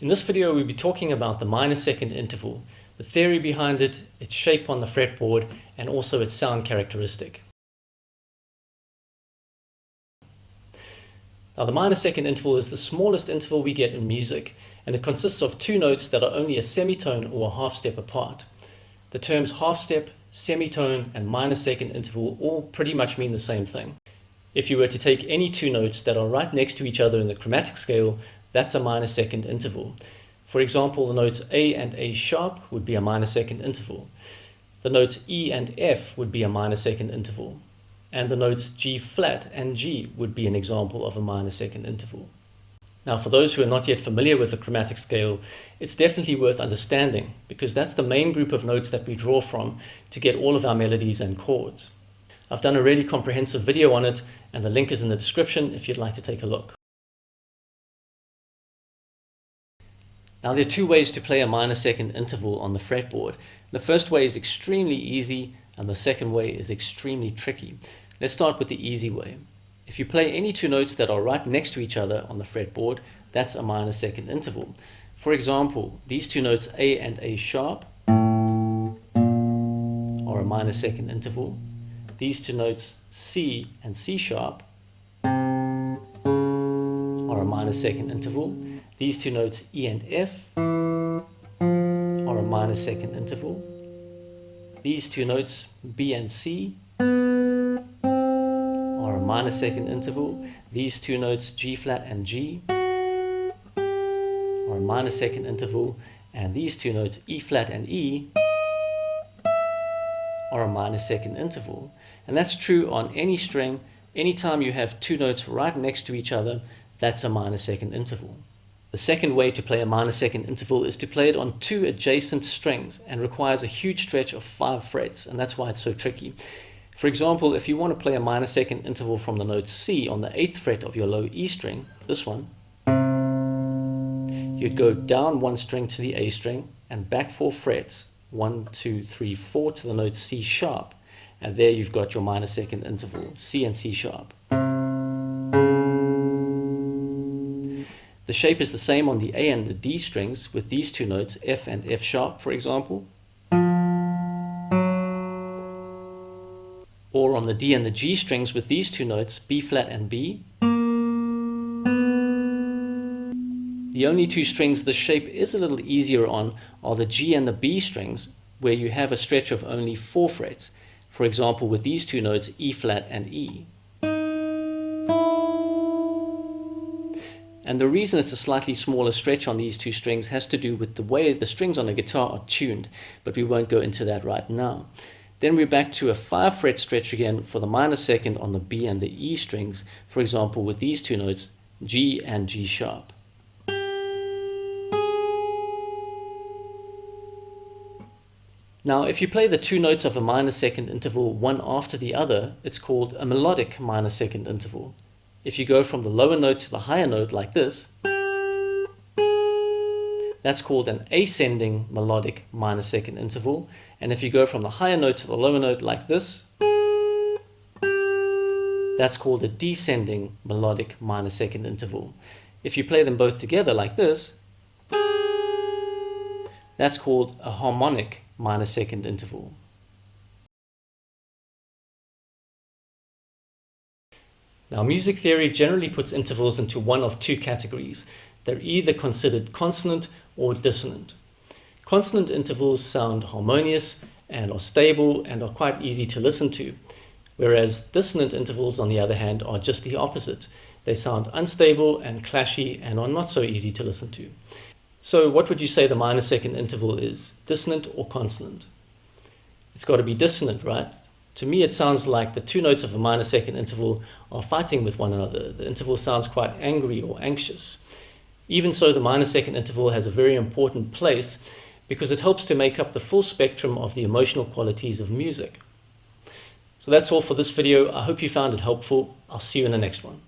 In this video, we'll be talking about the minor second interval, the theory behind it, its shape on the fretboard, and also its sound characteristic. Now, the minor second interval is the smallest interval we get in music, and it consists of two notes that are only a semitone or a half step apart. The terms half step, semitone, and minor second interval all pretty much mean the same thing. If you were to take any two notes that are right next to each other in the chromatic scale, that's a minor second interval. For example, the notes A and A sharp would be a minor second interval. The notes E and F would be a minor second interval. And the notes G flat and G would be an example of a minor second interval. Now, for those who are not yet familiar with the chromatic scale, it's definitely worth understanding because that's the main group of notes that we draw from to get all of our melodies and chords. I've done a really comprehensive video on it, and the link is in the description if you'd like to take a look. Now, there are two ways to play a minor second interval on the fretboard. The first way is extremely easy, and the second way is extremely tricky. Let's start with the easy way. If you play any two notes that are right next to each other on the fretboard, that's a minor second interval. For example, these two notes A and A sharp are a minor second interval. These two notes C and C sharp are a minor second interval. These two notes E and F are a minor second interval. These two notes B and C are a minor second interval. These two notes G flat and G are a minor second interval. And these two notes E flat and E are a minor second interval. And that's true on any string. Anytime you have two notes right next to each other, that's a minor second interval. The second way to play a minor second interval is to play it on two adjacent strings and requires a huge stretch of 5 frets, and that's why it's so tricky. For example, if you want to play a minor second interval from the note C on the 8th fret of your low E string, this one, you'd go down one string to the A string and back 4 frets, 1, 2, 3, 4 to the note C sharp, and there you've got your minor second interval, C and C sharp. The shape is the same on the A and the D strings with these two notes, F and F sharp, for example. Or on the D and the G strings with these two notes, B flat and B. The only two strings the shape is a little easier on are the G and the B strings, where you have a stretch of only 4 frets. For example, with these two notes, E flat and E. And the reason it's a slightly smaller stretch on these two strings has to do with the way the strings on a guitar are tuned, but we won't go into that right now. Then we're back to a 5 fret stretch again for the minor second on the B and the E strings, for example with these two notes, G and G sharp. Now, if you play the two notes of a minor second interval one after the other, it's called a melodic minor second interval. If you go from the lower note to the higher note like this, that's called an ascending melodic minor second interval. And if you go from the higher note to the lower note like this, that's called a descending melodic minor second interval. If you play them both together like this, that's called a harmonic minor second interval. Now, music theory generally puts intervals into one of two categories. They're either considered consonant or dissonant. Consonant intervals sound harmonious and are stable and are quite easy to listen to, whereas dissonant intervals, on the other hand, are just the opposite. They sound unstable and clashy and are not so easy to listen to. So what would you say the minor second interval is, dissonant or consonant? It's got to be dissonant, right? To me, it sounds like the two notes of a minor second interval are fighting with one another. The interval sounds quite angry or anxious. Even so, the minor second interval has a very important place because it helps to make up the full spectrum of the emotional qualities of music. So that's all for this video. I hope you found it helpful. I'll see you in the next one.